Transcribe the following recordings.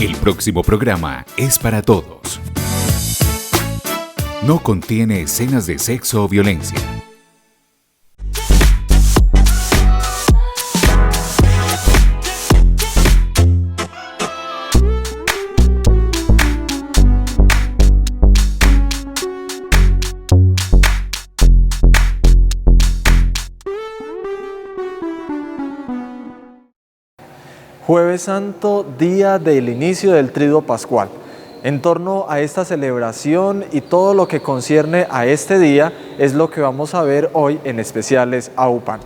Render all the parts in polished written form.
El próximo programa es para todos. No contiene escenas de sexo o violencia. Jueves Santo, día del inicio del Triduo Pascual. En torno a esta celebración y todo lo que concierne a este día es lo que vamos a ver hoy en Especiales AUPAN.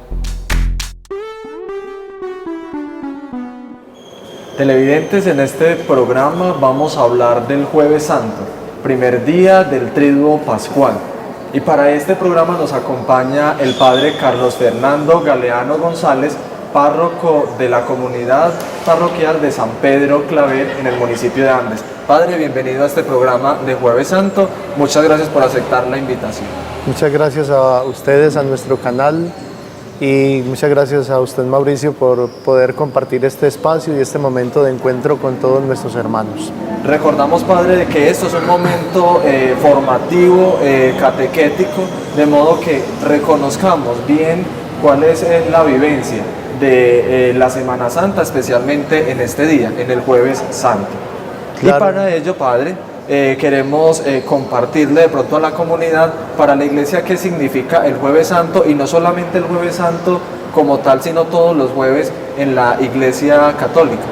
Televidentes, en este programa vamos a hablar del Jueves Santo, primer día del Triduo Pascual. Y para este programa nos acompaña el Padre Carlos Fernando Galeano González, párroco de la comunidad parroquial de San Pedro Claver en el municipio de Andes. Padre, bienvenido a este programa de Jueves Santo. Muchas gracias por aceptar la invitación. Muchas gracias a ustedes, a nuestro canal, y muchas gracias a usted, Mauricio, por poder compartir este espacio y este momento de encuentro con todos nuestros hermanos. Recordamos, Padre, de que esto es un momento formativo, catequético, de modo que reconozcamos bien cuál es la vivencia de la Semana Santa, especialmente en este día, en el Jueves Santo. Claro. Y para ello, Padre, queremos compartirle de pronto a la comunidad, para la Iglesia, qué significa el Jueves Santo, y no solamente el Jueves Santo como tal, sino todos los jueves en la Iglesia Católica.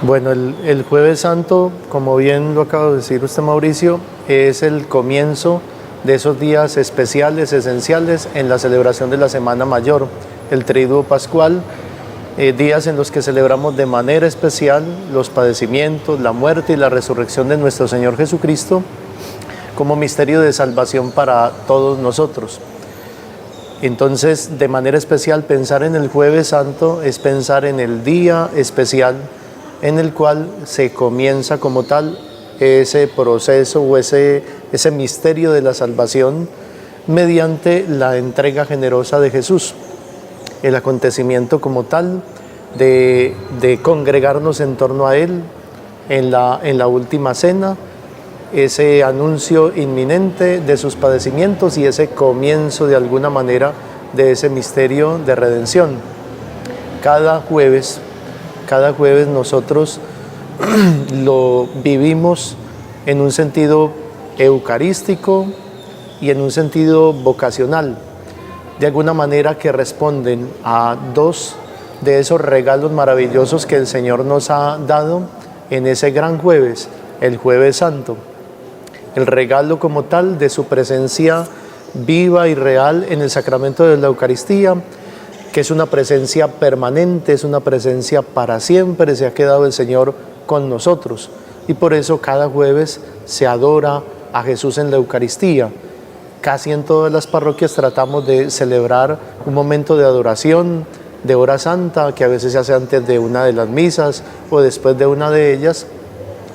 Bueno, el Jueves Santo, como bien lo acaba de decir usted, Mauricio, es el comienzo de esos días especiales, esenciales en la celebración de la Semana Mayor, el Triduo Pascual, días en los que celebramos de manera especial los padecimientos, la muerte y la resurrección de nuestro Señor Jesucristo como misterio de salvación para todos nosotros. Entonces, de manera especial, pensar en el Jueves Santo es pensar en el día especial en el cual se comienza como tal ese proceso o ese misterio de la salvación mediante la entrega generosa de Jesús. El acontecimiento como tal de congregarnos en torno a Él en la última cena, ese anuncio inminente de sus padecimientos y ese comienzo de alguna manera de ese misterio de redención. Cada jueves nosotros lo vivimos en un sentido eucarístico y en un sentido vocacional, de alguna manera que responden a dos de esos regalos maravillosos que el Señor nos ha dado en ese gran jueves, el Jueves Santo. El regalo como tal de su presencia viva y real en el sacramento de la Eucaristía, que es una presencia permanente, es una presencia para siempre, se ha quedado el Señor con nosotros. Y por eso cada jueves se adora a Jesús en la Eucaristía. Casi en todas las parroquias tratamos de celebrar un momento de adoración, de hora santa, que a veces se hace antes de una de las misas o después de una de ellas,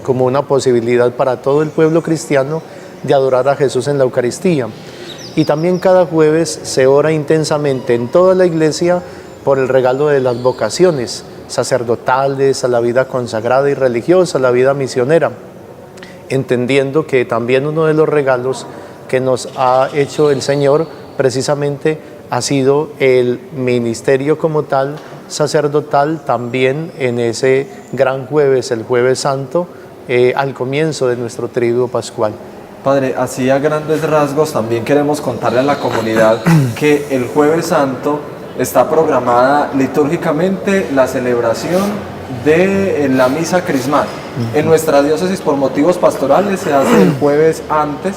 como una posibilidad para todo el pueblo cristiano de adorar a Jesús en la Eucaristía. Y también cada jueves se ora intensamente en toda la Iglesia por el regalo de las vocaciones sacerdotales, a la vida consagrada y religiosa, a la vida misionera, entendiendo que también uno de los regalos que nos ha hecho el Señor precisamente ha sido el ministerio como tal, sacerdotal, también en ese gran jueves, el Jueves Santo, al comienzo de nuestro Triduo Pascual. Padre, así a grandes rasgos también queremos contarle a la comunidad que el Jueves Santo está programada litúrgicamente la celebración de la misa crismal. En nuestra diócesis, por motivos pastorales, se hace el jueves antes,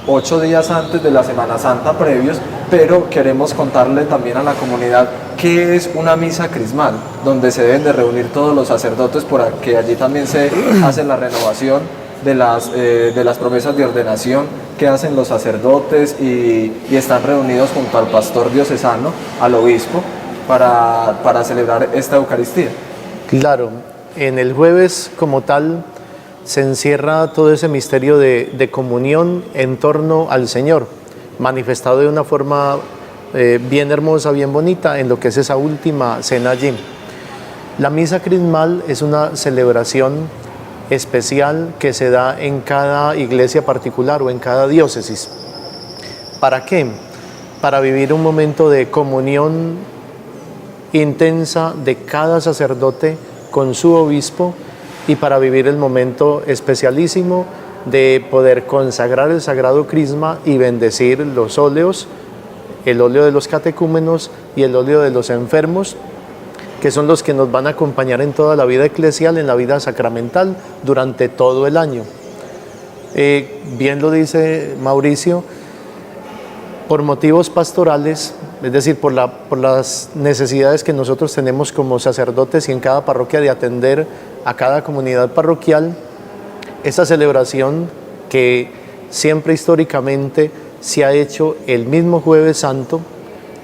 8 días antes de la Semana Santa previos, pero queremos contarle también a la comunidad qué es una misa crismal, donde se deben de reunir todos los sacerdotes, porque allí también se hace la renovación de las promesas de ordenación que hacen los sacerdotes y están reunidos junto al pastor diocesano, al obispo, para celebrar esta Eucaristía. Claro, en el jueves como tal se encierra todo ese misterio de comunión en torno al Señor, manifestado de una forma bien hermosa, bien bonita, en lo que es esa última cena allí. La misa crismal es una celebración especial que se da en cada iglesia particular o en cada diócesis. ¿Para qué? Para vivir un momento de comunión intensa de cada sacerdote con su obispo y para vivir el momento especialísimo de poder consagrar el Sagrado Crisma y bendecir los óleos, el óleo de los catecúmenos y el óleo de los enfermos, que son los que nos van a acompañar en toda la vida eclesial, en la vida sacramental, durante todo el año. Bien lo dice Mauricio, por motivos pastorales, es decir, por las necesidades que nosotros tenemos como sacerdotes y en cada parroquia de atender a cada comunidad parroquial, esta celebración que siempre históricamente se ha hecho el mismo Jueves Santo,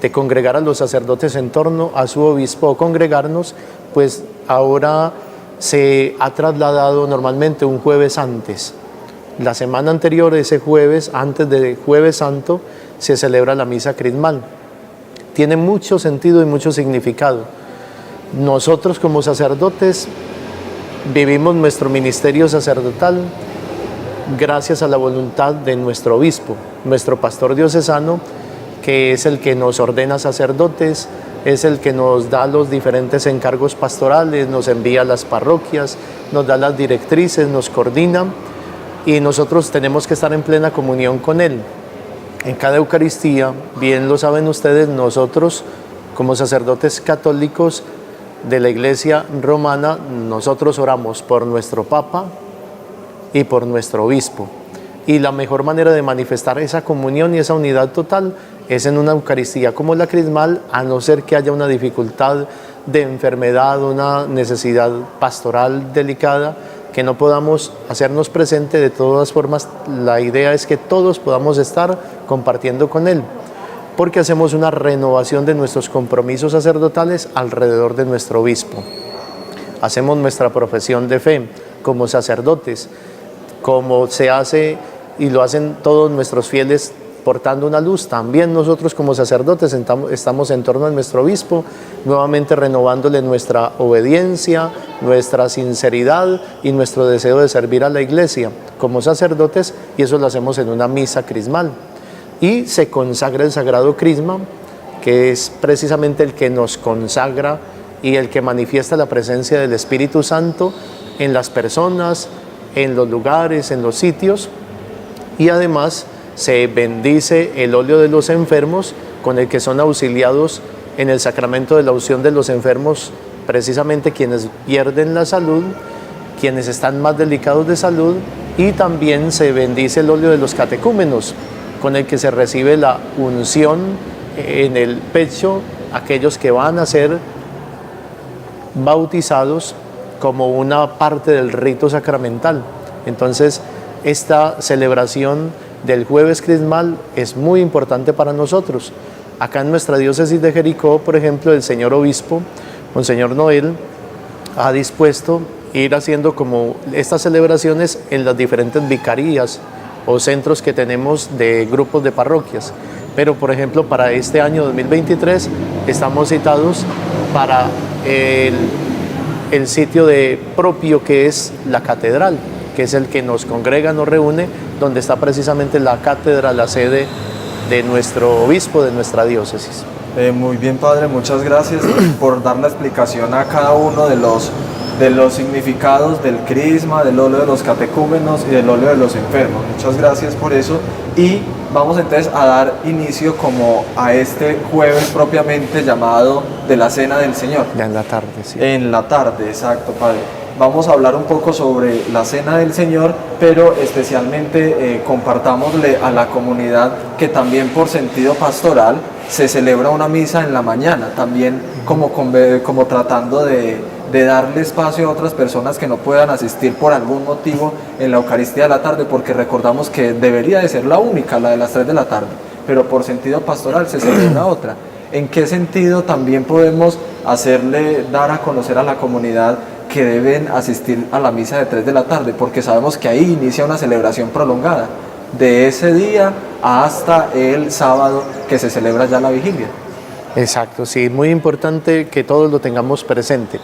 de congregar a los sacerdotes en torno a su obispo o congregarnos, pues ahora se ha trasladado normalmente un jueves antes. La semana anterior, ese jueves, antes de Jueves Santo, se celebra la misa crismal. Tiene mucho sentido y mucho significado. Nosotros como sacerdotes vivimos nuestro ministerio sacerdotal gracias a la voluntad de nuestro obispo, nuestro pastor diocesano, que es el que nos ordena sacerdotes, es el que nos da los diferentes encargos pastorales, nos envía a las parroquias, nos da las directrices, nos coordina y nosotros tenemos que estar en plena comunión con él. En cada Eucaristía, bien lo saben ustedes, nosotros como sacerdotes católicos de la Iglesia Romana, nosotros oramos por nuestro Papa y por nuestro Obispo. Y la mejor manera de manifestar esa comunión y esa unidad total es en una Eucaristía como la crismal, a no ser que haya una dificultad de enfermedad, una necesidad pastoral delicada, que no podamos hacernos presente. De todas formas, la idea es que todos podamos estar compartiendo con Él, porque hacemos una renovación de nuestros compromisos sacerdotales alrededor de nuestro obispo. Hacemos nuestra profesión de fe como sacerdotes, como se hace y lo hacen todos nuestros fieles portando una luz. También nosotros como sacerdotes estamos en torno a nuestro obispo, nuevamente renovándole nuestra obediencia, nuestra sinceridad y nuestro deseo de servir a la Iglesia como sacerdotes, y eso lo hacemos en una misa crismal. Y se consagra el Sagrado Crisma, que es precisamente el que nos consagra y el que manifiesta la presencia del Espíritu Santo en las personas, en los lugares, en los sitios, y además se bendice el óleo de los enfermos con el que son auxiliados en el sacramento de la unción de los enfermos, precisamente quienes pierden la salud, quienes están más delicados de salud, y también se bendice el óleo de los catecúmenos, con el que se recibe la unción en el pecho, aquellos que van a ser bautizados como una parte del rito sacramental. Entonces, esta celebración del Jueves Crismal es muy importante para nosotros. Acá en nuestra diócesis de Jericó, por ejemplo, el señor obispo, Monseñor Noel, ha dispuesto ir haciendo como estas celebraciones en las diferentes vicarías o centros que tenemos de grupos de parroquias. Pero, por ejemplo, para este año 2023 estamos citados para el sitio propio que es la catedral, que es el que nos congrega, nos reúne, donde está precisamente la cátedra, la sede de nuestro obispo, de nuestra diócesis. Muy bien, padre, muchas gracias por dar la explicación a cada uno de los significados del crisma, del óleo de los catecúmenos y del óleo de los enfermos. Muchas gracias por eso, y vamos entonces a dar inicio como a este jueves propiamente llamado de la Cena del Señor. Ya en la tarde, sí. En la tarde, exacto, padre. Vamos a hablar un poco sobre la Cena del Señor, pero especialmente compartámosle a la comunidad que también por sentido pastoral se celebra una misa en la mañana, también como tratando de darle espacio a otras personas que no puedan asistir por algún motivo en la Eucaristía de la tarde, porque recordamos que debería de ser la única, la de las 3 de la tarde, pero por sentido pastoral se celebra otra. ¿En qué sentido también podemos dar a conocer a la comunidad que deben asistir a la misa de 3 de la tarde? Porque sabemos que ahí inicia una celebración prolongada, de ese día hasta el sábado que se celebra ya la vigilia. Exacto, sí, muy importante que todos lo tengamos presente.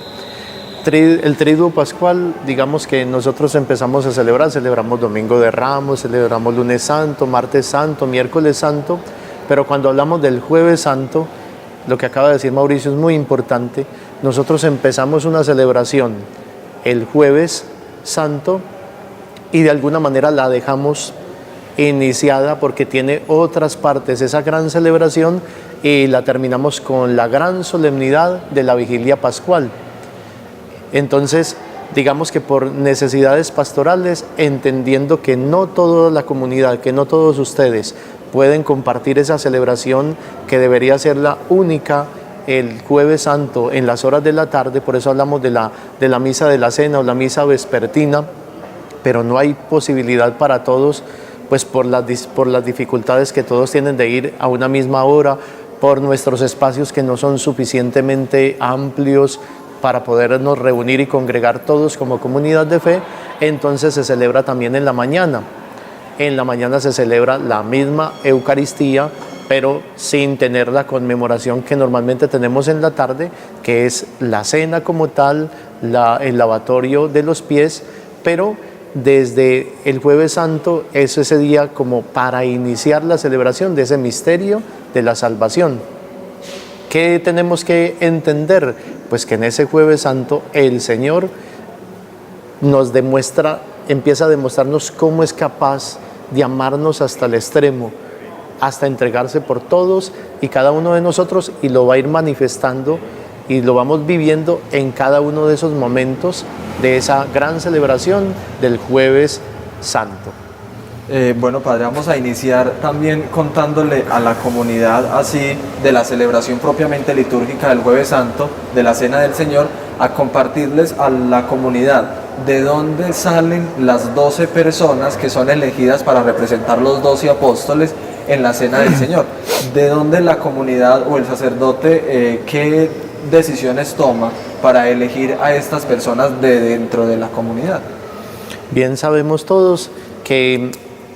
El Triduo Pascual, digamos que nosotros empezamos a celebrar, celebramos Domingo de Ramos, celebramos Lunes Santo, Martes Santo, Miércoles Santo, pero cuando hablamos del Jueves Santo, lo que acaba de decir Mauricio es muy importante. Nosotros empezamos una celebración el Jueves Santo y de alguna manera la dejamos iniciada porque tiene otras partes esa gran celebración, y la terminamos con la gran solemnidad de la Vigilia Pascual. Entonces, digamos que por necesidades pastorales, entendiendo que no toda la comunidad, que no todos ustedes pueden compartir esa celebración que debería ser la única el Jueves Santo en las horas de la tarde, por eso hablamos de la misa de la cena o la misa vespertina, pero no hay posibilidad para todos, pues por las dificultades que todos tienen de ir a una misma hora, por nuestros espacios que no son suficientemente amplios para podernos reunir y congregar todos como comunidad de fe. Entonces se celebra también en la mañana. En la mañana se celebra la misma Eucaristía, pero sin tener la conmemoración que normalmente tenemos en la tarde, que es la cena como tal, el lavatorio de los pies, pero desde el Jueves Santo es ese día como para iniciar la celebración de ese misterio de la salvación. ¿Qué tenemos que entender? Pues que en ese Jueves Santo el Señor nos empieza a demostrarnos cómo es capaz de amarnos hasta el extremo, hasta entregarse por todos y cada uno de nosotros, y lo va a ir manifestando y lo vamos viviendo en cada uno de esos momentos de esa gran celebración del Jueves Santo. Bueno, Padre, vamos a iniciar también contándole a la comunidad así de la celebración propiamente litúrgica del Jueves Santo, de la Cena del Señor, a compartirles a la comunidad de dónde salen las 12 personas que son elegidas para representar los 12 apóstoles en la Cena del Señor. De dónde la comunidad o el sacerdote, qué decisiones toma para elegir a estas personas de dentro de la comunidad. Bien sabemos todos que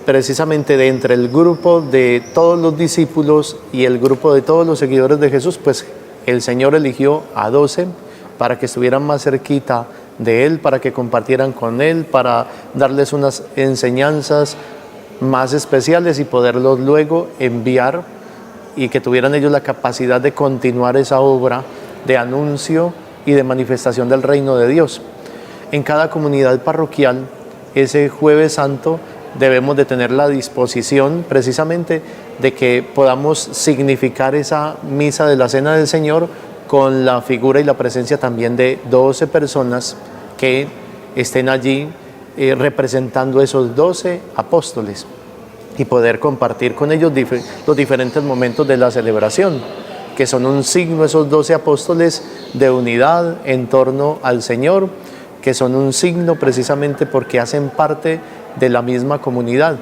precisamente de entre el grupo de todos los discípulos y el grupo de todos los seguidores de Jesús, pues el Señor eligió a 12 para que estuvieran más cerquita de Él, para que compartieran con Él, para darles unas enseñanzas más especiales y poderlos luego enviar, y que tuvieran ellos la capacidad de continuar esa obra de anuncio y de manifestación del reino de Dios. En cada comunidad parroquial, ese Jueves Santo debemos de tener la disposición precisamente de que podamos significar esa misa de la Cena del Señor con la figura y la presencia también de 12 personas que estén allí representando esos 12 apóstoles, y poder compartir con ellos los diferentes momentos de la celebración, que son un signo, esos 12 apóstoles, de unidad en torno al Señor, que son un signo precisamente porque hacen parte de la misma comunidad.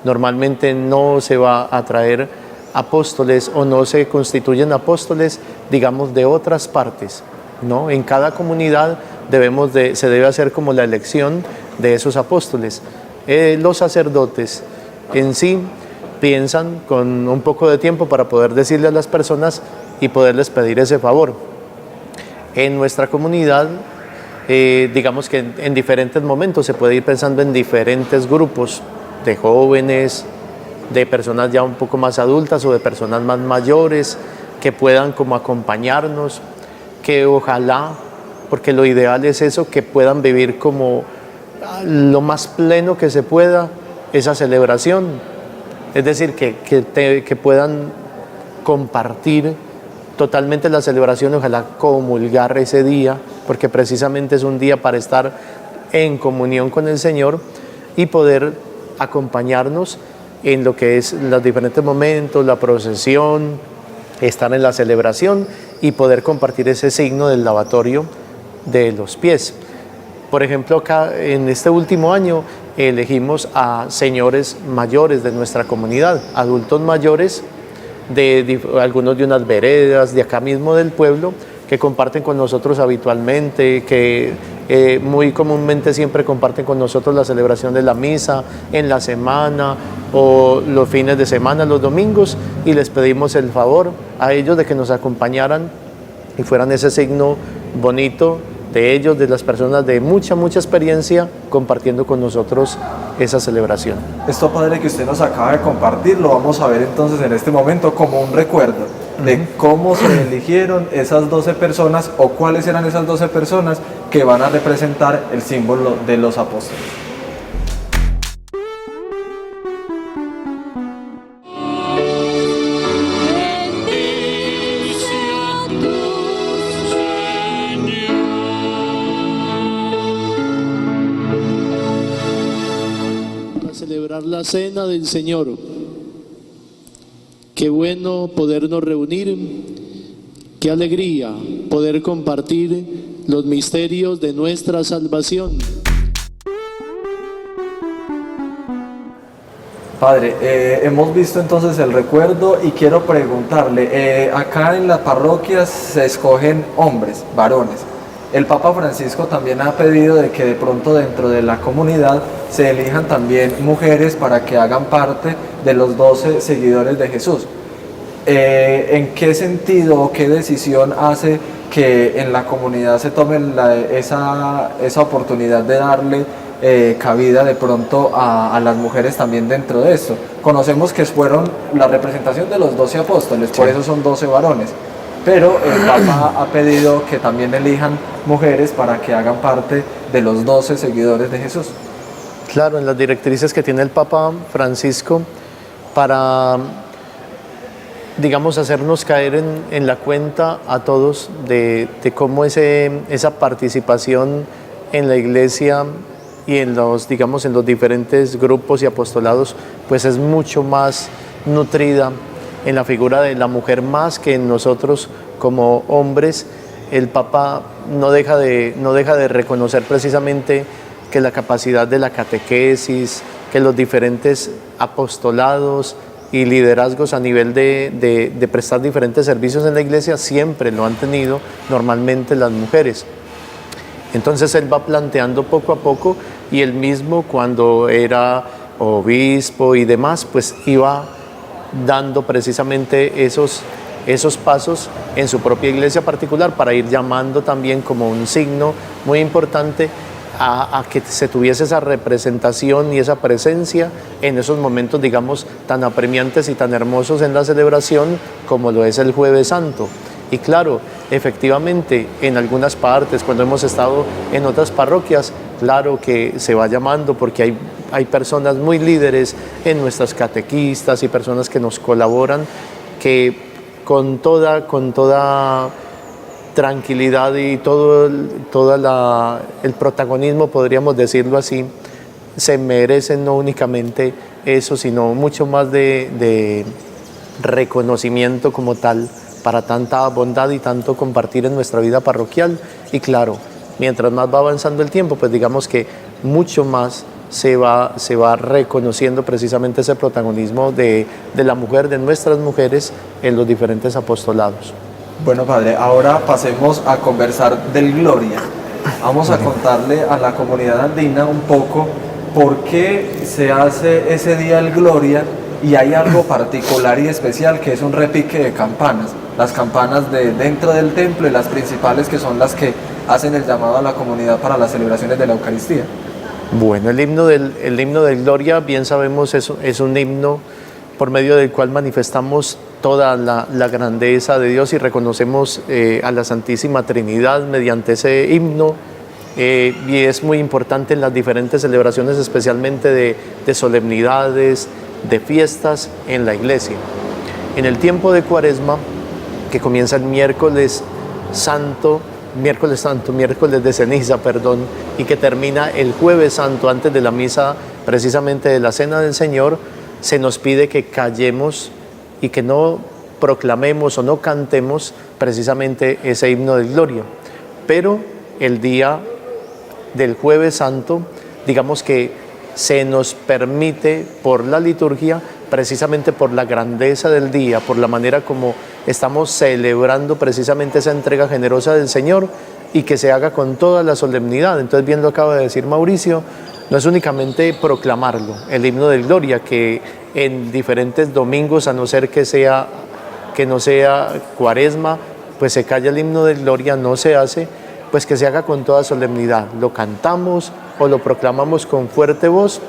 Normalmente no se va a traer apóstoles o no se constituyen apóstoles, digamos, de otras partes, ¿no? En cada comunidad se debe hacer como la elección de esos apóstoles. Los sacerdotes en sí piensan con un poco de tiempo para poder decirle a las personas y poderles pedir ese favor. En nuestra comunidad, digamos que en diferentes momentos se puede ir pensando en diferentes grupos de jóvenes, de personas ya un poco más adultas o de personas más mayores que puedan como acompañarnos, que ojalá, porque lo ideal es eso, que puedan vivir como lo más pleno que se pueda esa celebración, es decir, que puedan compartir totalmente la celebración, ojalá comulgar ese día, porque precisamente es un día para estar en comunión con el Señor y poder acompañarnos en lo que es los diferentes momentos, la procesión, estar en la celebración y poder compartir ese signo del lavatorio de los pies. Por ejemplo, acá en este último año elegimos a señores mayores de nuestra comunidad, adultos mayores, algunos de unas veredas, de acá mismo del pueblo, que comparten con nosotros habitualmente, que muy comúnmente siempre comparten con nosotros la celebración de la misa en la semana o los fines de semana, los domingos, y les pedimos el favor a ellos de que nos acompañaran y fueran ese signo bonito de ellos, de las personas de mucha experiencia, compartiendo con nosotros esa celebración. Esto, padre, que usted nos acaba de compartir, lo vamos a ver entonces en este momento como un recuerdo de cómo se eligieron esas 12 personas o cuáles eran esas 12 personas que van a representar el símbolo de los apóstoles. La cena del Señor. Qué bueno podernos reunir, qué alegría poder compartir los misterios de nuestra salvación. Padre, hemos visto entonces el recuerdo y quiero preguntarle, acá en las parroquias se escogen hombres, varones. El Papa Francisco también ha pedido de que de pronto dentro de la comunidad se elijan también mujeres para que hagan parte de los 12 seguidores de Jesús. ¿En qué sentido o qué decisión hace que en la comunidad se tome esa oportunidad de darle cabida de pronto a las mujeres también dentro de esto? Conocemos que fueron la representación de los 12 apóstoles, por eso son 12 varones. Pero el Papa ha pedido que también elijan mujeres para que hagan parte de los 12 seguidores de Jesús. Claro, en las directrices que tiene el Papa Francisco para, digamos, hacernos caer en la cuenta a todos de cómo esa participación en la Iglesia y en los diferentes grupos y apostolados, pues es mucho más nutrida en la figura de la mujer más que en nosotros como hombres. El Papa no deja de reconocer precisamente que la capacidad de la catequesis, que los diferentes apostolados y liderazgos a nivel de prestar diferentes servicios en la Iglesia siempre lo han tenido normalmente las mujeres. Entonces él va planteando poco a poco, y él mismo cuando era obispo y demás, pues iba dando precisamente esos pasos en su propia iglesia particular para ir llamando también como un signo muy importante a que se tuviese esa representación y esa presencia en esos momentos, digamos, tan apremiantes y tan hermosos en la celebración como lo es el Jueves Santo. Y claro, efectivamente, en algunas partes, cuando hemos estado en otras parroquias, claro que se va llamando porque hay personas muy líderes en nuestras catequistas y personas que nos colaboran, que con toda tranquilidad y todo el protagonismo, podríamos decirlo así, se merecen no únicamente eso, sino mucho más de reconocimiento como tal para tanta bondad y tanto compartir en nuestra vida parroquial. Y claro, mientras más va avanzando el tiempo, pues digamos que mucho más se va reconociendo precisamente ese protagonismo de la mujer, de nuestras mujeres en los diferentes apostolados. Bueno, padre, ahora pasemos a conversar del Gloria. Vamos a contarle a la comunidad andina un poco por qué se hace ese día el Gloria, y hay algo particular y especial que es un repique de campanas. Las campanas de dentro del templo y las principales, que son las que hacen el llamado a la comunidad para las celebraciones de la Eucaristía. Bueno, el himno del Gloria, bien sabemos, es un himno por medio del cual manifestamos toda la grandeza de Dios y reconocemos a la Santísima Trinidad mediante ese himno, y es muy importante en las diferentes celebraciones, especialmente de solemnidades, de fiestas en la Iglesia. En el tiempo de Cuaresma, que comienza el miércoles de ceniza, y que termina el Jueves Santo antes de la misa, precisamente de la Cena del Señor, se nos pide que callemos y que no proclamemos o no cantemos precisamente ese himno de Gloria. Pero el día del Jueves Santo, digamos que se nos permite por la liturgia, precisamente por la grandeza del día, por la manera como estamos celebrando precisamente esa entrega generosa del Señor, y que se haga con toda la solemnidad. Entonces, bien lo acaba de decir Mauricio, no es únicamente proclamarlo, el himno de Gloria, que en diferentes domingos, a no ser que no sea Cuaresma, pues se calla el himno de Gloria, no se hace, pues que se haga con toda solemnidad. Lo cantamos o lo proclamamos con fuerte voz,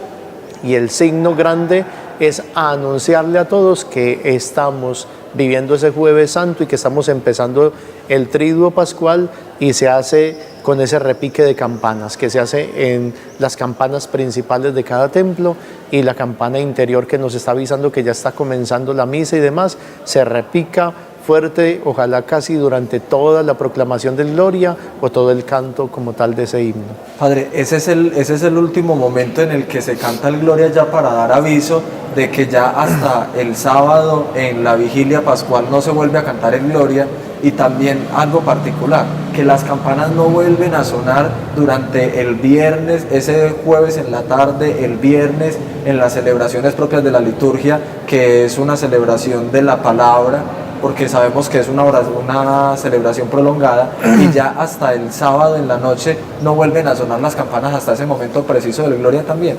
y el signo grande es anunciarle a todos que estamos viviendo ese Jueves Santo y que estamos empezando el Triduo Pascual, y se hace con ese repique de campanas que se hace en las campanas principales de cada templo, y la campana interior que nos está avisando que ya está comenzando la misa y demás, se repica fuerte, ojalá casi durante toda la proclamación del Gloria o todo el canto como tal de ese himno. Padre, ese es el último momento en el que se canta el Gloria, ya para dar aviso de que ya hasta el sábado en la vigilia pascual no se vuelve a cantar el Gloria. Y también algo particular, que las campanas no vuelven a sonar durante el viernes, ese jueves en la tarde, el viernes en las celebraciones propias de la liturgia, que es una celebración de la palabra, porque sabemos que es una celebración prolongada, y ya hasta el sábado en la noche no vuelven a sonar las campanas hasta ese momento preciso del Gloria también.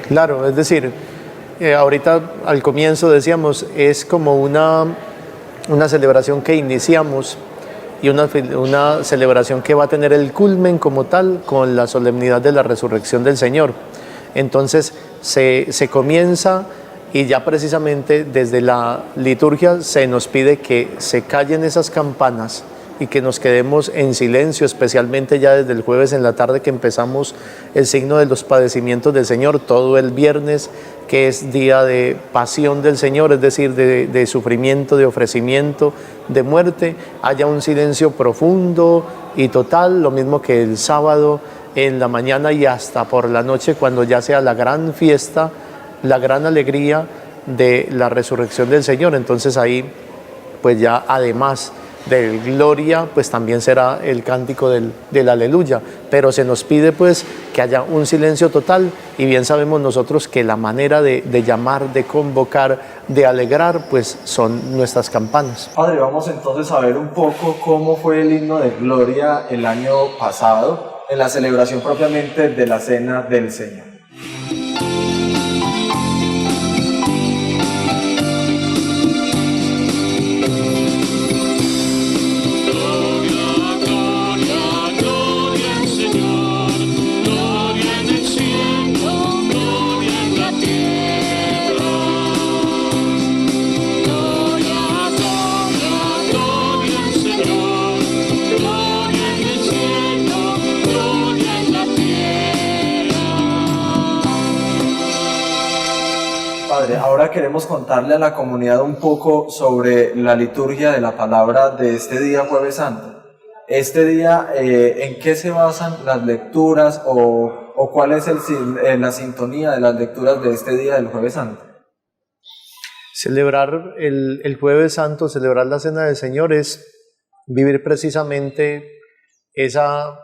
Claro, es decir, ahorita al comienzo decíamos, es como una celebración que iniciamos, y una celebración que va a tener el culmen como tal con la solemnidad de la resurrección del Señor. Entonces se comienza, y ya precisamente desde la liturgia se nos pide que se callen esas campanas y que nos quedemos en silencio, especialmente ya desde el jueves en la tarde, que empezamos el signo de los padecimientos del Señor, todo el viernes, que es día de pasión del Señor, es decir, de sufrimiento, de ofrecimiento, de muerte. Haya un silencio profundo y total, lo mismo que el sábado en la mañana y hasta por la noche, cuando ya sea la gran fiesta, la gran alegría de la resurrección del Señor. Entonces ahí, pues ya además del Gloria, pues también será el cántico del Aleluya, pero se nos pide pues que haya un silencio total, y bien sabemos nosotros que la manera de llamar, de convocar, de alegrar, pues son nuestras campanas. Padre, vamos entonces a ver un poco cómo fue el himno de Gloria el año pasado, en la celebración propiamente de la Cena del Señor. Ahora queremos contarle a la comunidad un poco sobre la liturgia de la palabra de este día Jueves Santo. Este día, ¿en qué se basan las lecturas o cuál es la sintonía de las lecturas de este día del Jueves Santo? Celebrar el Jueves Santo, celebrar la Cena del Señor, es vivir precisamente esa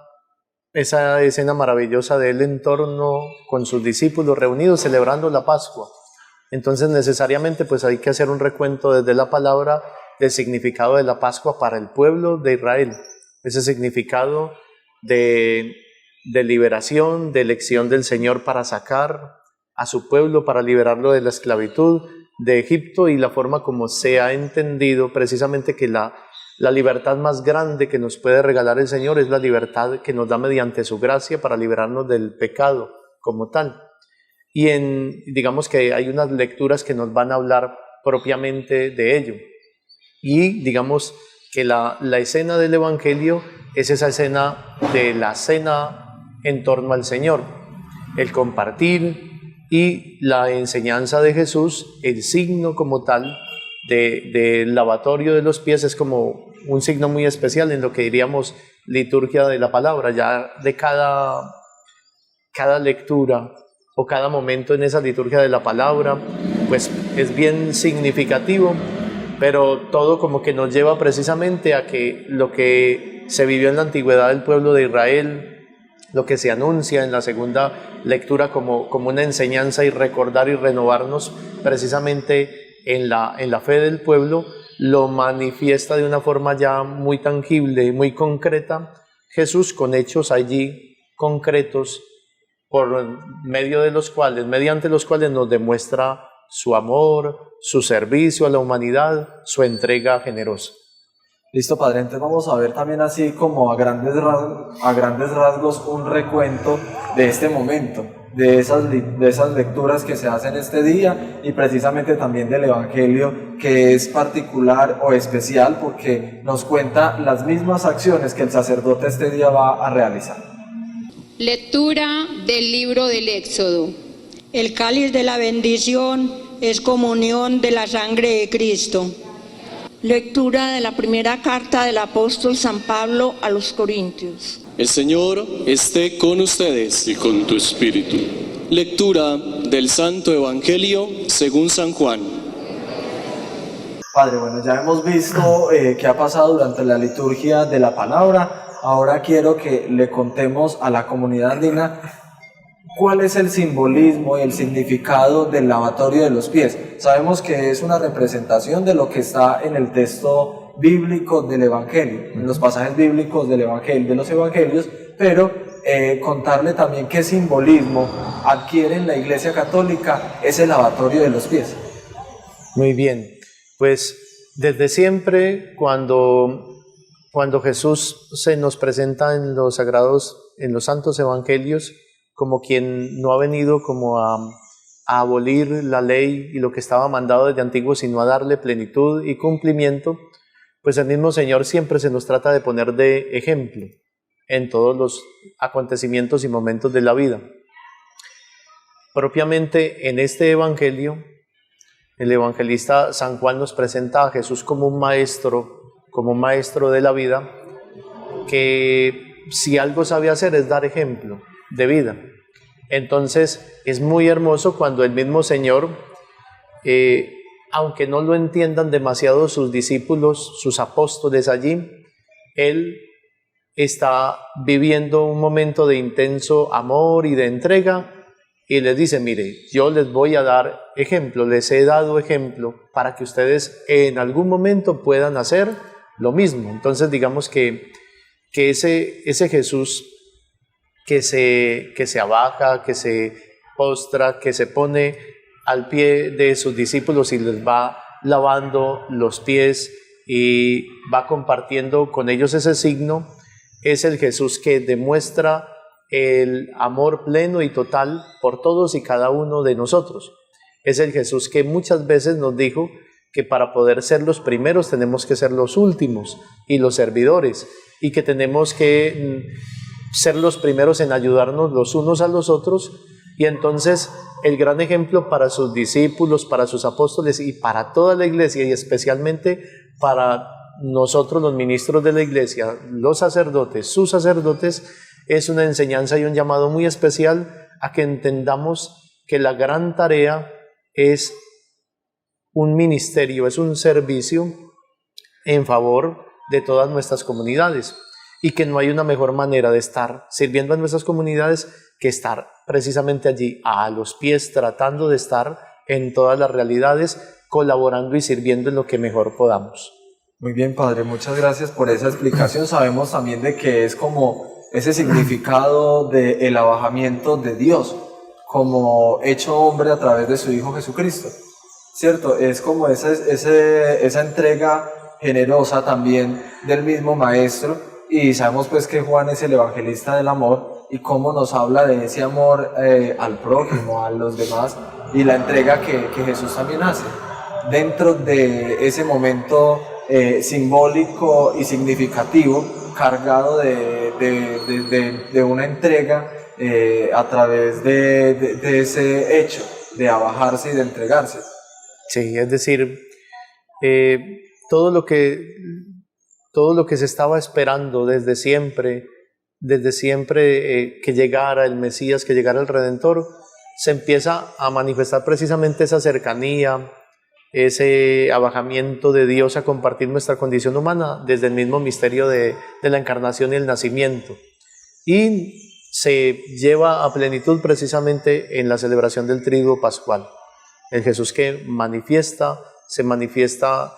escena maravillosa de él en torno con sus discípulos reunidos celebrando la Pascua. Entonces necesariamente pues hay que hacer un recuento desde la palabra del significado de la Pascua para el pueblo de Israel, ese significado de liberación, de elección del Señor para sacar a su pueblo, para liberarlo de la esclavitud de Egipto, y la forma como se ha entendido precisamente que la libertad más grande que nos puede regalar el Señor es la libertad que nos da mediante su gracia para liberarnos del pecado como tal. Y digamos que hay unas lecturas que nos van a hablar propiamente de ello. Y digamos que la escena del Evangelio es esa escena de la cena en torno al Señor, el compartir y la enseñanza de Jesús, el signo como tal del lavatorio de los pies, es como un signo muy especial en lo que diríamos liturgia de la palabra. Ya de cada lectura o cada momento en esa liturgia de la palabra, pues es bien significativo, pero todo como que nos lleva precisamente a que lo que se vivió en la antigüedad del pueblo de Israel, lo que se anuncia en la segunda lectura como una enseñanza, y recordar y renovarnos precisamente en la fe del pueblo, lo manifiesta de una forma ya muy tangible y muy concreta Jesús, con hechos allí concretos, mediante los cuales nos demuestra su amor, su servicio a la humanidad, su entrega generosa. Listo, Padre, entonces vamos a ver también así como a grandes rasgos un recuento de este momento, de esas lecturas que se hacen este día y precisamente también del Evangelio, que es particular o especial porque nos cuenta las mismas acciones que el sacerdote este día va a realizar. Lectura del libro del Éxodo. El cáliz de la bendición es comunión de la sangre de Cristo. Lectura de la primera carta del apóstol San Pablo a los Corintios. El Señor esté con ustedes y con tu espíritu. Lectura del Santo Evangelio según San Juan. Padre, bueno, ya hemos visto qué ha pasado durante la liturgia de la palabra. Ahora quiero que le contemos a la comunidad andina cuál es el simbolismo y el significado del lavatorio de los pies. Sabemos que es una representación de lo que está en el texto bíblico del Evangelio, en los pasajes bíblicos del Evangelio, de los Evangelios, pero contarle también qué simbolismo adquiere en la Iglesia Católica ese lavatorio de los pies. Muy bien, pues desde siempre cuando Jesús se nos presenta en los santos evangelios, como quien no ha venido como a abolir la ley y lo que estaba mandado desde antiguo, sino a darle plenitud y cumplimiento, pues el mismo Señor siempre se nos trata de poner de ejemplo en todos los acontecimientos y momentos de la vida. Propiamente en este evangelio, el evangelista San Juan nos presenta a Jesús como un maestro de la vida, que si algo sabe hacer es dar ejemplo de vida. Entonces es muy hermoso cuando el mismo Señor, aunque no lo entiendan demasiado sus discípulos, sus apóstoles allí, Él está viviendo un momento de intenso amor y de entrega y les dice: mire, yo les voy a dar ejemplo, les he dado ejemplo para que ustedes en algún momento puedan hacer lo mismo. Entonces digamos que ese Jesús que se abaja, que se postra, que se pone al pie de sus discípulos y les va lavando los pies y va compartiendo con ellos ese signo, es el Jesús que demuestra el amor pleno y total por todos y cada uno de nosotros. Es el Jesús que muchas veces nos dijo que para poder ser los primeros tenemos que ser los últimos y los servidores, y que tenemos que ser los primeros en ayudarnos los unos a los otros. Y entonces el gran ejemplo para sus discípulos, para sus apóstoles y para toda la iglesia, y especialmente para nosotros los ministros de la iglesia, los sacerdotes, sus sacerdotes, es una enseñanza y un llamado muy especial a que entendamos que la gran tarea es un ministerio, es un servicio en favor de todas nuestras comunidades, y que no hay una mejor manera de estar sirviendo a nuestras comunidades que estar precisamente allí, a los pies, tratando de estar en todas las realidades, colaborando y sirviendo en lo que mejor podamos. Muy bien, Padre, muchas gracias por esa explicación. Sabemos también de que es como ese significado del abajamiento de Dios, como hecho hombre a través de su Hijo Jesucristo, ¿cierto? Es como esa entrega generosa también del mismo Maestro. Y sabemos pues que Juan es el evangelista del amor, y cómo nos habla de ese amor al prójimo, a los demás, y la entrega que Jesús también hace dentro de ese momento simbólico y significativo, cargado de una entrega a través de ese hecho de abajarse y de entregarse. Sí, es decir, todo lo que se estaba esperando desde siempre que llegara el Mesías, que llegara el Redentor, se empieza a manifestar precisamente esa cercanía, ese abajamiento de Dios a compartir nuestra condición humana desde el mismo misterio de la encarnación y el nacimiento. Y se lleva a plenitud precisamente en la celebración del Triduo Pascual. El Jesús que se manifiesta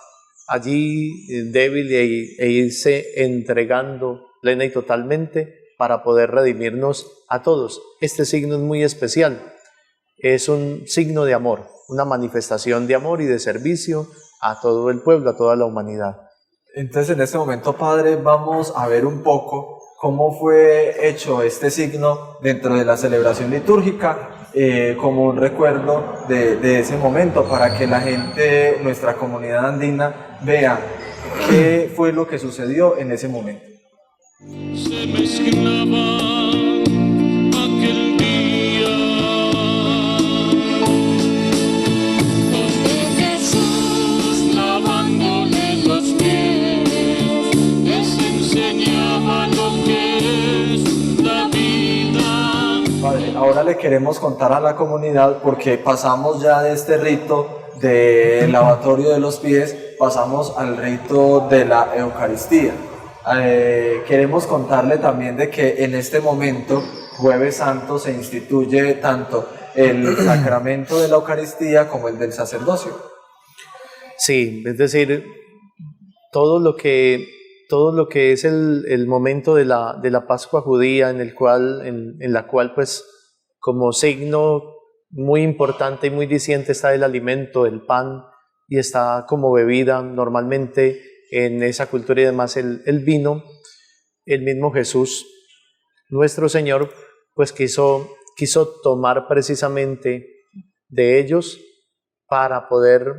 allí débil e irse entregando plena y totalmente para poder redimirnos a todos. Este signo es muy especial, es un signo de amor, una manifestación de amor y de servicio a todo el pueblo, a toda la humanidad. Entonces, en este momento, Padre, vamos a ver un poco cómo fue hecho este signo dentro de la celebración litúrgica, como un recuerdo de ese momento, para que la gente, nuestra comunidad andina, vea qué fue lo que sucedió en ese momento. Se mezclaba aquel día donde Jesús, lavándole los pies, les enseñaba lo que es la vida. Padre, ahora le queremos contar a la comunidad, porque pasamos ya de este rito del lavatorio de los pies, pasamos al rito de la Eucaristía. Queremos contarle también de que en este momento, Jueves Santo, se instituye tanto el sacramento de la Eucaristía como el del sacerdocio. Sí, es decir, todo lo que es el momento de la Pascua judía, en la cual pues como signo muy importante y muy diciente está el alimento, el pan, y está como bebida normalmente en esa cultura y demás el vino. El mismo Jesús, nuestro Señor, pues quiso tomar precisamente de ellos para poder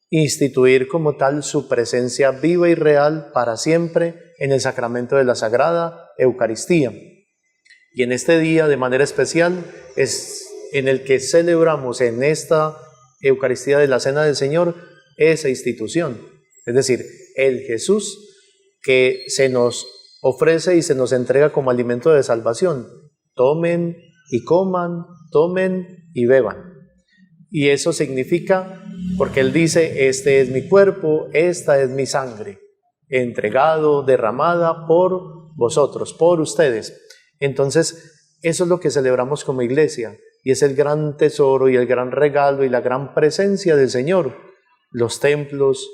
instituir como tal su presencia viva y real para siempre en el sacramento de la Sagrada Eucaristía. Y en este día, de manera especial, es en el que celebramos en esta Eucaristía de la Cena del Señor esa institución. Es decir, el Jesús que se nos ofrece y se nos entrega como alimento de salvación. Tomen y coman, tomen y beban. Y eso significa, porque Él dice, este es mi cuerpo, esta es mi sangre, entregado, derramada por vosotros, por ustedes. Entonces, eso es lo que celebramos como iglesia, y es el gran tesoro y el gran regalo y la gran presencia del Señor. Los templos,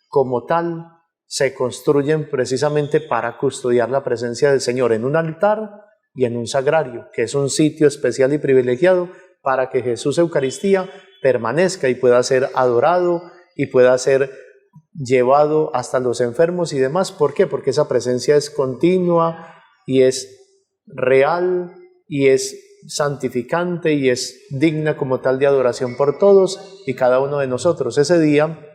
como tal, se construyen precisamente para custodiar la presencia del Señor en un altar y en un sagrario, que es un sitio especial y privilegiado para que Jesús Eucaristía permanezca y pueda ser adorado y pueda ser llevado hasta los enfermos y demás. ¿Por qué? Porque esa presencia es continua y es real y es santificante y es digna como tal de adoración por todos y cada uno de nosotros. Ese día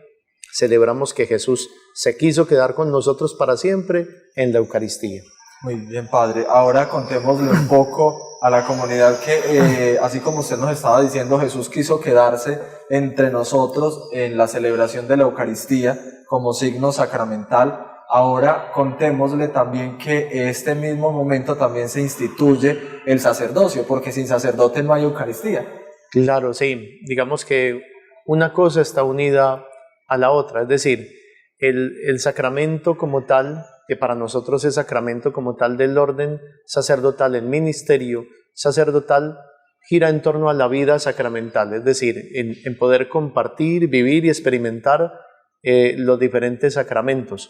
celebramos que Jesús se quiso quedar con nosotros para siempre en la Eucaristía. Muy bien, Padre. Ahora contémosle un poco a la comunidad que, así como usted nos estaba diciendo, Jesús quiso quedarse entre nosotros en la celebración de la Eucaristía como signo sacramental. Ahora contémosle también que este mismo momento también se instituye el sacerdocio, porque sin sacerdote no hay Eucaristía. Claro, sí. Digamos que una cosa está unida a la otra, es decir, el sacramento como tal, que para nosotros es sacramento como tal del orden sacerdotal, el ministerio sacerdotal gira en torno a la vida sacramental, es decir, en poder compartir, vivir y experimentar los diferentes sacramentos.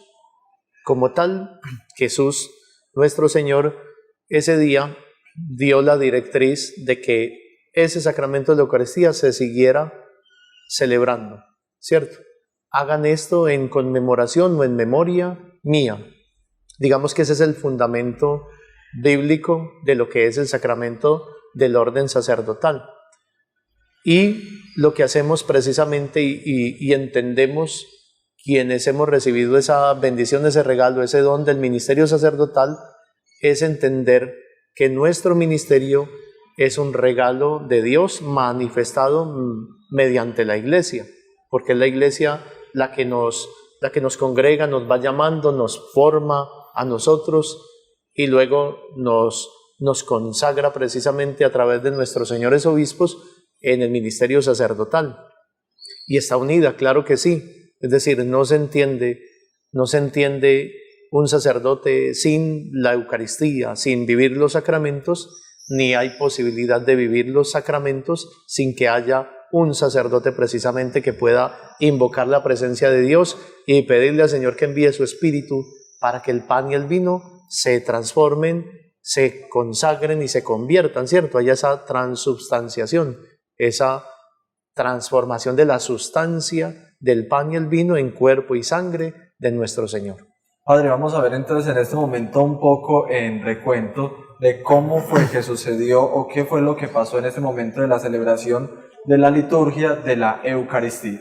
Como tal, Jesús, nuestro Señor, ese día dio la directriz de que ese sacramento de la Eucaristía se siguiera celebrando, ¿cierto? Hagan esto en conmemoración o en memoria mía. Digamos que ese es el fundamento bíblico de lo que es el sacramento del orden sacerdotal. Y lo que hacemos precisamente y entendemos quienes hemos recibido esa bendición, ese regalo, ese don del ministerio sacerdotal, es entender que nuestro ministerio es un regalo de Dios manifestado mediante la Iglesia, porque es la Iglesia la que nos congrega, nos va llamando, nos forma a nosotros y luego nos consagra precisamente a través de nuestros señores obispos en el ministerio sacerdotal. Y está unida, claro que sí. Es decir, no se entiende un sacerdote sin la Eucaristía, sin vivir los sacramentos, ni hay posibilidad de vivir los sacramentos sin que haya un sacerdote precisamente que pueda invocar la presencia de Dios y pedirle al Señor que envíe su Espíritu para que el pan y el vino se transformen, se consagren y se conviertan, ¿cierto? Haya esa transubstanciación, esa transformación de la sustancia del pan y el vino en cuerpo y sangre de nuestro Señor. Padre, vamos a ver entonces en este momento un poco en recuento de cómo fue que sucedió o qué fue lo que pasó en este momento de la celebración de la liturgia de la Eucaristía.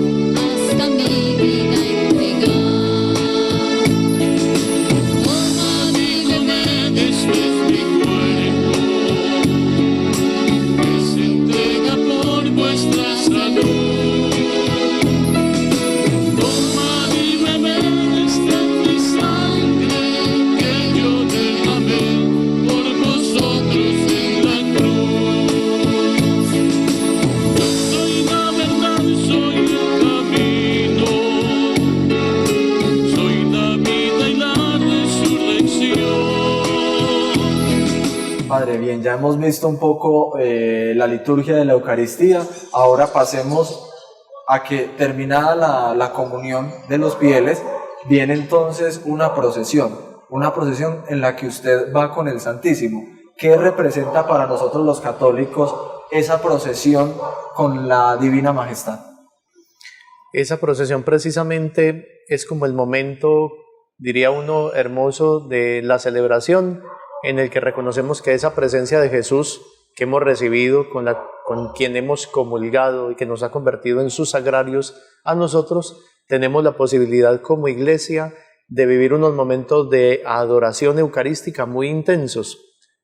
Hasta mi vida entregar. Toma mi bebé, esto es mi cuerpo, que se entrega por vuestra salud. Toma mi bebé, esta es mi sangre, que yo derramé por vosotros en la cruz. Yo soy la verdad, soy el camino, soy la vida y la resurrección. Padre, bien, ya hemos visto un poco la liturgia de la Eucaristía. Ahora pasemos a que terminada la comunión de los fieles, viene entonces una procesión en la que usted va con el Santísimo. ¿Qué representa para nosotros los católicos esa procesión con la Divina Majestad? Esa procesión precisamente es como el momento, diría uno, hermoso de la celebración, en el que reconocemos que esa presencia de Jesús que hemos recibido, con quien hemos comulgado y que nos ha convertido en sus sagrarios a nosotros, tenemos la posibilidad como iglesia de vivir unos momentos de adoración eucarística muy intensos.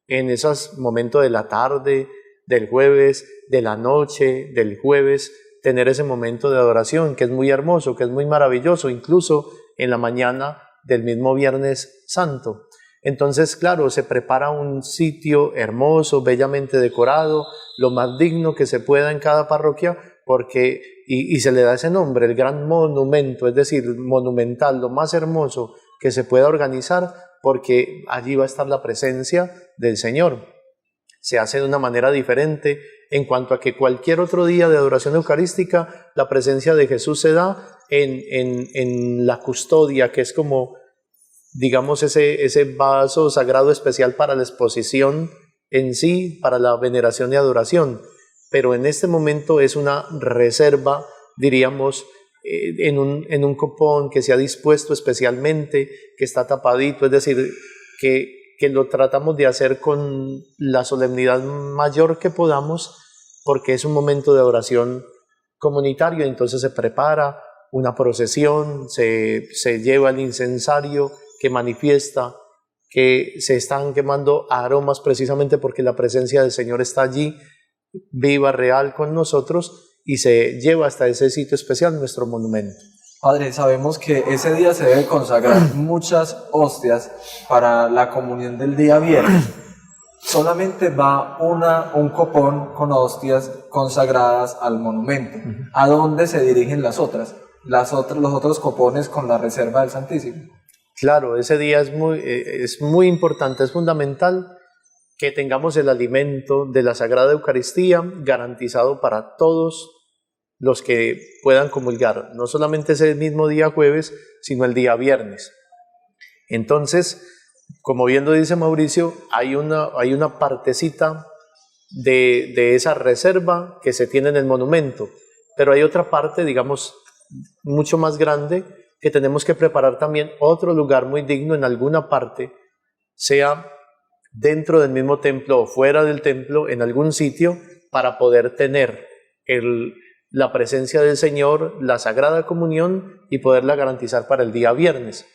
En esos momentos de la tarde, del jueves, de la noche, del jueves, tener ese momento de adoración que es muy hermoso, que es muy maravilloso, incluso en la mañana del mismo Viernes Santo. Entonces, claro, se prepara un sitio hermoso, bellamente decorado, lo más digno que se pueda en cada parroquia, porque y se le da ese nombre, el gran monumento, es decir, monumental, lo más hermoso que se pueda organizar, porque allí va a estar la presencia del Señor. Se hace de una manera diferente en cuanto a que cualquier otro día de adoración eucarística, la presencia de Jesús se da en la custodia, que es como, digamos, ese vaso sagrado especial para la exposición en sí, para la veneración y adoración. Pero en este momento es una reserva, diríamos, en un copón que se ha dispuesto especialmente, que está tapadito, es decir, que lo tratamos de hacer con la solemnidad mayor que podamos, porque es un momento de adoración comunitario. Entonces se prepara una procesión, se lleva el incensario que manifiesta que se están quemando aromas precisamente porque la presencia del Señor está allí, viva, real con nosotros, y se lleva hasta ese sitio especial, nuestro monumento. Padre, sabemos que ese día se debe consagrar muchas hostias para la comunión del día viernes. Solamente va un copón con hostias consagradas al monumento. ¿A dónde se dirigen los otros copones con la reserva del Santísimo? Claro, ese día es muy importante, es fundamental que tengamos el alimento de la Sagrada Eucaristía garantizado para todos los que puedan comulgar, no solamente ese mismo día jueves, sino el día viernes. Entonces, como bien lo dice Mauricio, hay una partecita de esa reserva que se tiene en el monumento, pero hay otra parte, digamos, mucho más grande, que tenemos que preparar también otro lugar muy digno en alguna parte, sea dentro del mismo templo o fuera del templo, en algún sitio, para poder tener la presencia del Señor, la Sagrada Comunión, y poderla garantizar para el día viernes.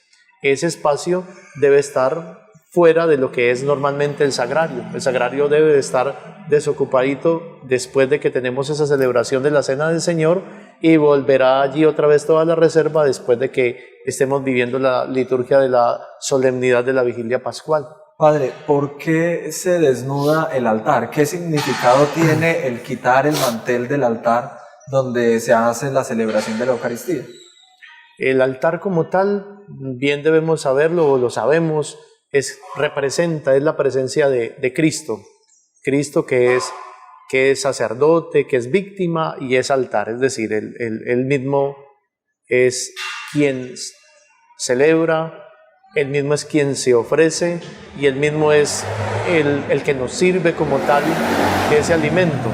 Ese espacio debe estar fuera de lo que es normalmente el sagrario. El sagrario debe de estar desocupadito después de que tenemos esa celebración de la Cena del Señor, y volverá allí otra vez toda la reserva después de que estemos viviendo la liturgia de la solemnidad de la Vigilia Pascual. Padre, ¿por qué se desnuda el altar? ¿Qué significado tiene el quitar el mantel del altar donde se hace la celebración de la Eucaristía? El altar como tal, bien debemos saberlo, o lo sabemos, es la presencia de Cristo. Cristo que es sacerdote, que es víctima y es altar, es decir, él mismo es quien celebra, él mismo es quien se ofrece, y él mismo es el que nos sirve como tal ese alimento.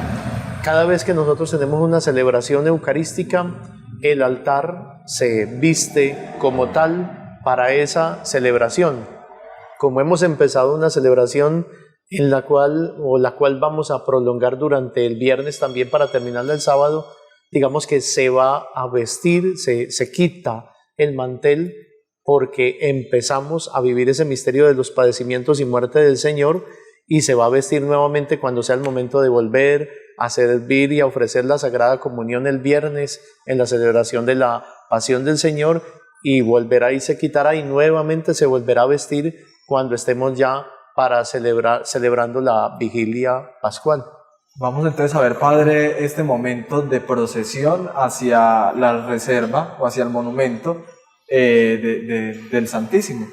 Cada vez que nosotros tenemos una celebración eucarística, el altar se viste como tal para esa celebración. Como hemos empezado una celebración en la cual vamos a prolongar durante el viernes también para terminarla el sábado, digamos que se va a vestir, se quita el mantel porque empezamos a vivir ese misterio de los padecimientos y muerte del Señor, y se va a vestir nuevamente cuando sea el momento de volver a servir y a ofrecer la Sagrada Comunión el viernes en la celebración de la Pasión del Señor, y volverá y se quitará y nuevamente se volverá a vestir cuando estemos ya para celebrando la vigilia pascual. Vamos entonces a ver, Padre, este momento de procesión hacia la reserva o hacia el monumento del Santísimo.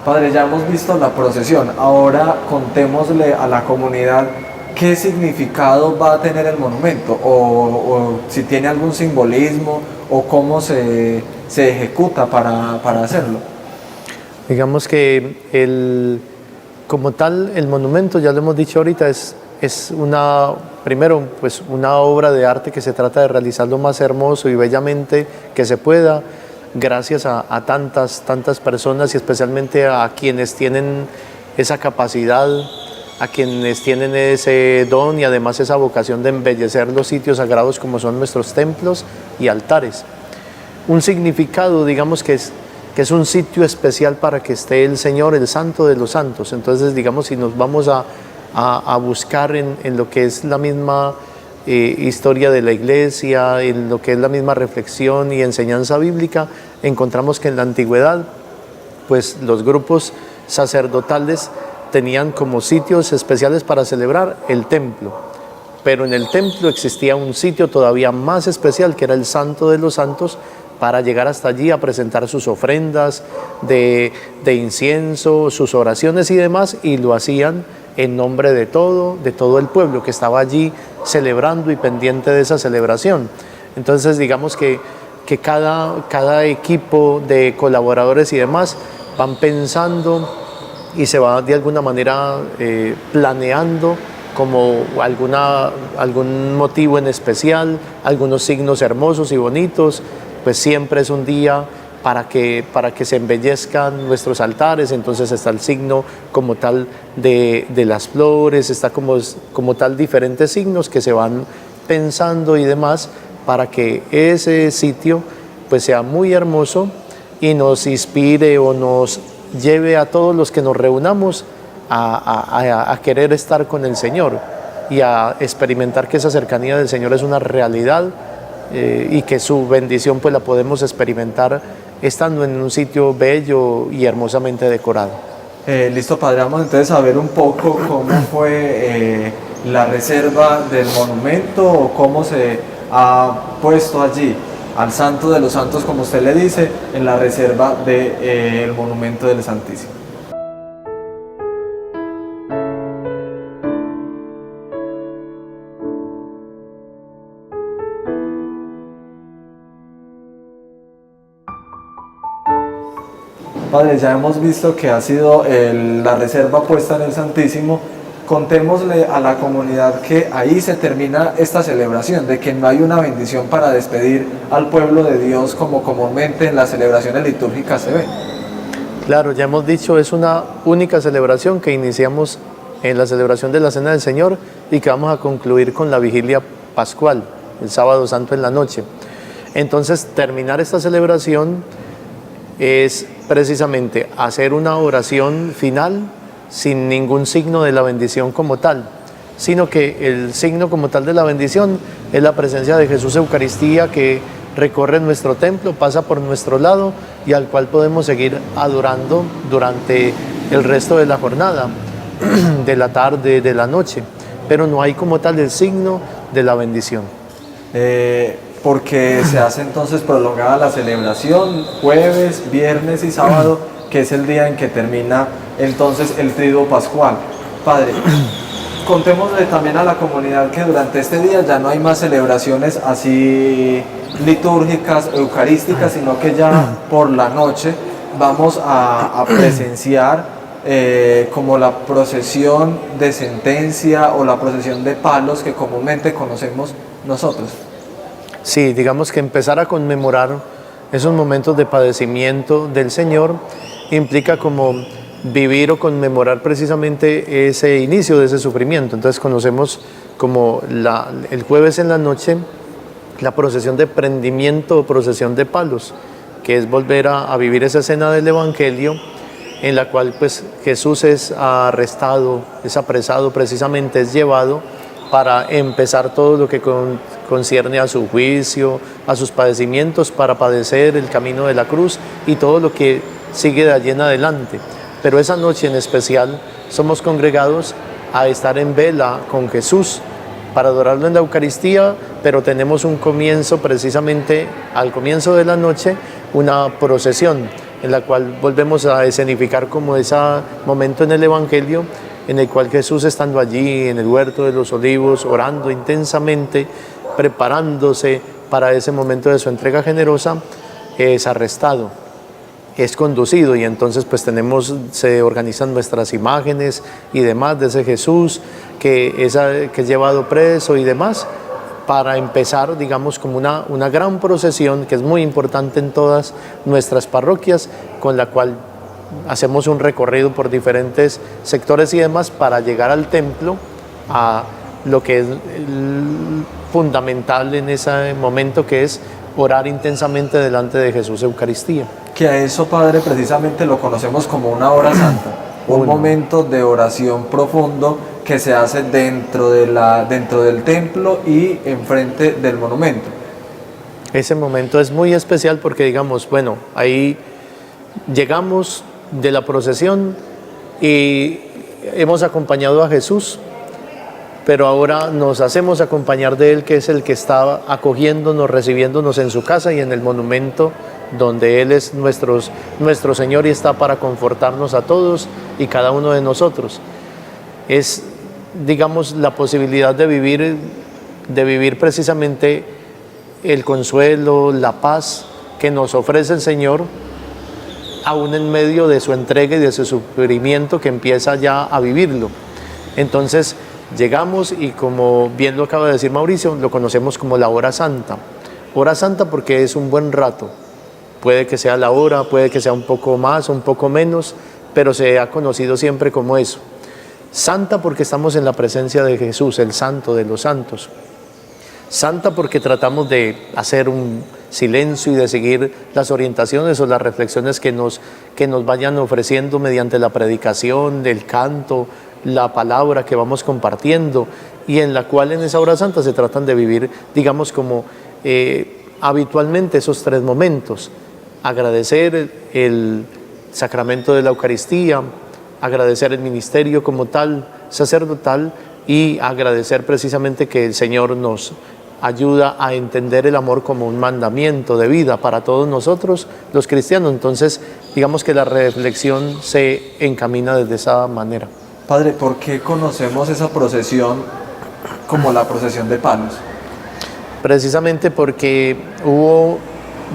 Padre, ya hemos visto la procesión, ahora contémosle a la comunidad qué significado va a tener el monumento, o si tiene algún simbolismo, o cómo se ejecuta para hacerlo. Digamos que como tal, el monumento, ya lo hemos dicho ahorita, es primero una obra de arte que se trata de realizar lo más hermoso y bellamente que se pueda, gracias a tantas personas, y especialmente a quienes tienen esa capacidad, a quienes tienen ese don y además esa vocación de embellecer los sitios sagrados como son nuestros templos y altares. Un significado, digamos que es un sitio especial para que esté el Señor, el Santo de los Santos. Entonces, digamos, si nos vamos a buscar en lo que es la misma historia de la Iglesia, en lo que es la misma reflexión y enseñanza bíblica, encontramos que en la antigüedad, pues los grupos sacerdotales tenían como sitios especiales para celebrar el templo, pero en el templo existía un sitio todavía más especial, que era el Santo de los Santos, para llegar hasta allí a presentar sus ofrendas de incienso, sus oraciones y demás, y lo hacían en nombre de todo el pueblo que estaba allí celebrando y pendiente de esa celebración. Entonces, digamos que cada equipo de colaboradores y demás van pensando y se va de alguna manera planeando como algún motivo en especial, algunos signos hermosos y bonitos. Pues siempre es un día para que se embellezcan nuestros altares. Entonces está el signo como tal de las flores, está como tal diferentes signos que se van pensando y demás, para que ese sitio pues sea muy hermoso y nos inspire o nos lleve a todos los que nos reunamos a querer estar con el Señor y a experimentar que esa cercanía del Señor es una realidad, y que su bendición pues la podemos experimentar estando en un sitio bello y hermosamente decorado. Listo, Padre, vamos entonces a ver un poco cómo fue la reserva del monumento, o cómo se ha puesto allí al Santo de los Santos, como usted le dice, en la reserva del monumento del Santísimo. Padre, ya hemos visto que ha sido la reserva puesta en el Santísimo. Contémosle a la comunidad que ahí se termina esta celebración, de que no hay una bendición para despedir al pueblo de Dios como comúnmente en las celebraciones litúrgicas se ve. Claro, ya hemos dicho, es una única celebración que iniciamos en la celebración de la Cena del Señor y que vamos a concluir con la vigilia pascual, el sábado santo en la noche. Entonces, terminar esta celebración es precisamente hacer una oración final sin ningún signo de la bendición como tal, sino que el signo como tal de la bendición es la presencia de Jesús Eucaristía, que recorre nuestro templo, pasa por nuestro lado y al cual podemos seguir adorando durante el resto de la jornada, de la tarde, de la noche, pero no hay como tal el signo de la bendición. Porque se hace entonces prolongada la celebración, jueves, viernes y sábado, que es el día en que termina entonces el triduo pascual. Padre, contémosle también a la comunidad que durante este día ya no hay más celebraciones así litúrgicas, eucarísticas, sino que ya por la noche vamos a presenciar como la procesión de sentencia o la procesión de palos que comúnmente conocemos nosotros. Sí, digamos que empezar a conmemorar esos momentos de padecimiento del Señor implica como vivir o conmemorar precisamente ese inicio de ese sufrimiento. Entonces conocemos como el jueves en la noche la procesión de prendimiento o procesión de palos, que es volver a vivir esa escena del Evangelio en la cual pues Jesús es arrestado, es apresado, precisamente es llevado para empezar todo lo que concierne a su juicio, a sus padecimientos, para padecer el camino de la cruz y todo lo que sigue de allí en adelante. Pero esa noche en especial somos congregados a estar en vela con Jesús para adorarlo en la Eucaristía, pero tenemos un comienzo precisamente al comienzo de la noche, una procesión en la cual volvemos a escenificar como ese momento en el Evangelio en el cual Jesús, estando allí en el huerto de los olivos, orando intensamente, preparándose para ese momento de su entrega generosa, es arrestado, es conducido, y entonces pues se organizan nuestras imágenes y demás de ese Jesús que es llevado preso y demás, para empezar, digamos, como una gran procesión que es muy importante en todas nuestras parroquias, con la cual hacemos un recorrido por diferentes sectores y demás para llegar al templo, a lo que es fundamental en ese momento, que es orar intensamente delante de Jesús Eucaristía. Que a eso, Padre, precisamente lo conocemos como una hora santa, un momento de oración profundo que se hace dentro del templo y enfrente del monumento. Ese momento es muy especial porque, digamos, bueno, ahí llegamos de la procesión y hemos acompañado a Jesús, pero ahora nos hacemos acompañar de Él, que es el que está acogiéndonos, recibiéndonos en su casa y en el monumento donde Él es nuestro Señor y está para confortarnos a todos y cada uno de nosotros. Es, digamos, la posibilidad de vivir precisamente el consuelo, la paz que nos ofrece el Señor, aún en medio de su entrega y de su sufrimiento, que empieza ya a vivirlo. Entonces llegamos y, como bien lo acaba de decir Mauricio, lo conocemos como la hora santa. Hora santa porque es un buen rato. Puede que sea la hora, puede que sea un poco más, un poco menos, pero se ha conocido siempre como eso. Santa porque estamos en la presencia de Jesús, el santo de los santos. Santa porque tratamos de hacer un silencio y de seguir las orientaciones o las reflexiones que nos vayan ofreciendo mediante la predicación, el canto, la palabra que vamos compartiendo, y en la cual en esa hora santa se tratan de vivir, digamos, como habitualmente esos tres momentos: agradecer el sacramento de la Eucaristía, agradecer el ministerio como tal, sacerdotal, y agradecer precisamente que el Señor nos ayuda a entender el amor como un mandamiento de vida para todos nosotros los cristianos. Entonces, digamos que la reflexión se encamina desde esa manera. Padre, ¿por qué conocemos esa procesión como la procesión de palos? Precisamente porque hubo,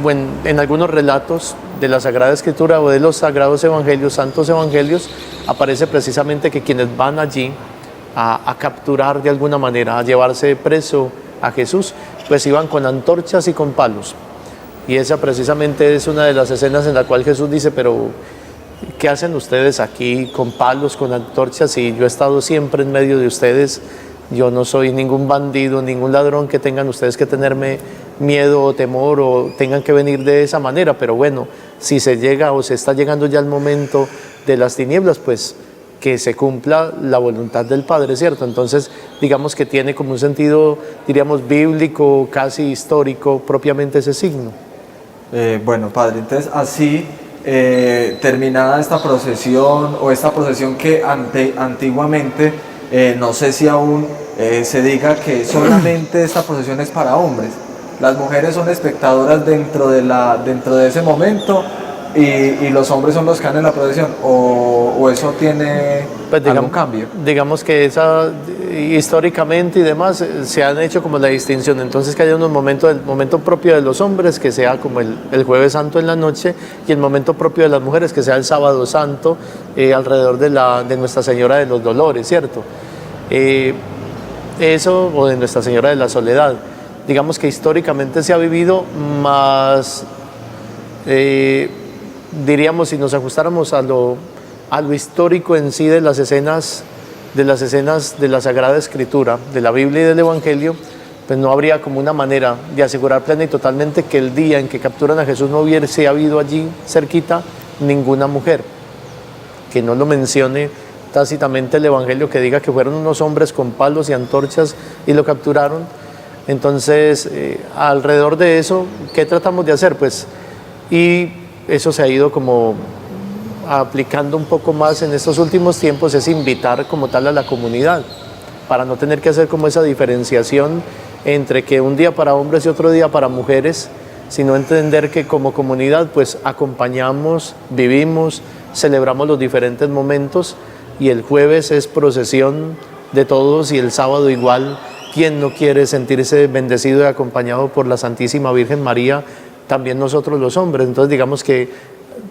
bueno, en algunos relatos de la Sagrada Escritura o de los Sagrados Evangelios, Santos Evangelios, aparece precisamente que quienes van allí a capturar de alguna manera, a llevarse preso a Jesús, pues iban con antorchas y con palos. Y esa precisamente es una de las escenas en la cual Jesús dice: pero ¿qué hacen ustedes aquí con palos, con antorchas? Y yo he estado siempre en medio de ustedes. Yo no soy ningún bandido, ningún ladrón que tengan ustedes que tenerme miedo o temor o tengan que venir de esa manera. Pero bueno, si se llega o se está llegando ya el momento de las tinieblas, pues que se cumpla la voluntad del Padre, ¿cierto? Entonces, digamos que tiene como un sentido, diríamos, bíblico, casi histórico, propiamente ese signo. Bueno, Padre, entonces así, terminada esta procesión, o esta procesión que antiguamente, no sé si aún se diga que solamente esta procesión es para hombres. Las mujeres son espectadoras dentro de ese momento, y los hombres son los que van en la procesión, o eso tiene, pues, algún cambio. Digamos que históricamente y demás se han hecho como la distinción, entonces que haya unos momentos, el momento propio de los hombres que sea como el Jueves Santo en la noche y el momento propio de las mujeres que sea el Sábado Santo alrededor de Nuestra Señora de los Dolores, ¿cierto? Eso, o de Nuestra Señora de la Soledad, digamos que históricamente se ha vivido más, diríamos, si nos ajustáramos a lo histórico en sí de las escenas de la Sagrada Escritura, de la Biblia y del Evangelio, pues no habría como una manera de asegurar plena y totalmente que el día en que capturan a Jesús no hubiese habido allí cerquita ninguna mujer, que no lo mencione tácitamente el Evangelio, que diga que fueron unos hombres con palos y antorchas y lo capturaron. Entonces, alrededor de eso, ¿qué tratamos de hacer? Pues, y eso se ha ido como aplicando un poco más en estos últimos tiempos, es invitar como tal a la comunidad, para no tener que hacer como esa diferenciación entre que un día para hombres y otro día para mujeres, sino entender que como comunidad pues acompañamos, vivimos, celebramos los diferentes momentos, y el jueves es procesión de todos y el sábado igual. ¿Quién no quiere sentirse bendecido y acompañado por la Santísima Virgen María? También nosotros los hombres. Entonces digamos que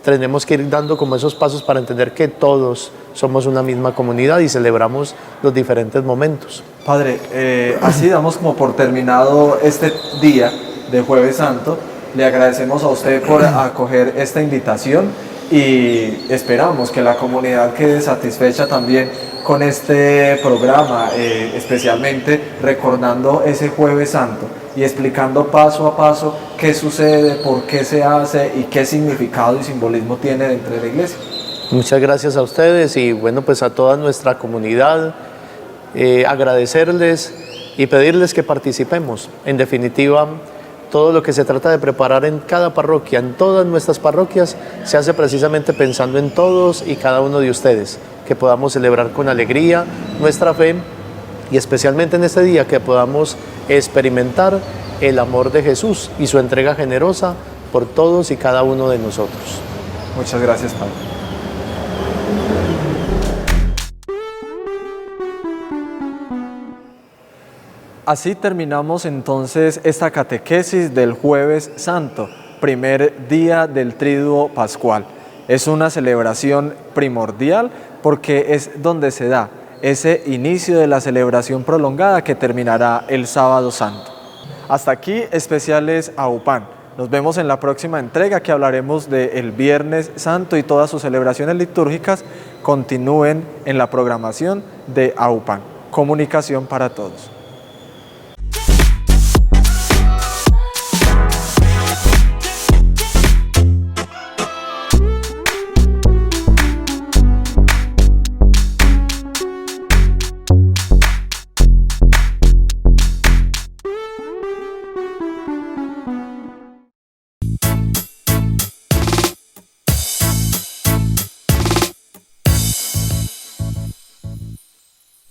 tenemos que ir dando como esos pasos para entender que todos somos una misma comunidad y celebramos los diferentes momentos. Padre, así damos como por terminado este día de Jueves Santo. Le agradecemos a usted por acoger esta invitación y esperamos que la comunidad quede satisfecha también con este programa, especialmente recordando ese Jueves Santo y explicando paso a paso qué sucede, por qué se hace y qué significado y simbolismo tiene dentro de la iglesia. Muchas gracias a ustedes y bueno, pues a toda nuestra comunidad, agradecerles y pedirles que participemos. En definitiva, todo lo que se trata de preparar en cada parroquia, en todas nuestras parroquias, se hace precisamente pensando en todos y cada uno de ustedes, que podamos celebrar con alegría nuestra fe y especialmente en este día que podamos experimentar el amor de Jesús y su entrega generosa por todos y cada uno de nosotros. Muchas gracias, Padre. Así terminamos entonces esta catequesis del Jueves Santo, primer día del Triduo Pascual. Es una celebración primordial porque es donde se da ese inicio de la celebración prolongada que terminará el Sábado Santo. Hasta aquí especiales AUPAN. Nos vemos en la próxima entrega que hablaremos del Viernes Santo y todas sus celebraciones litúrgicas. Continúen en la programación de AUPAN. Comunicación para todos.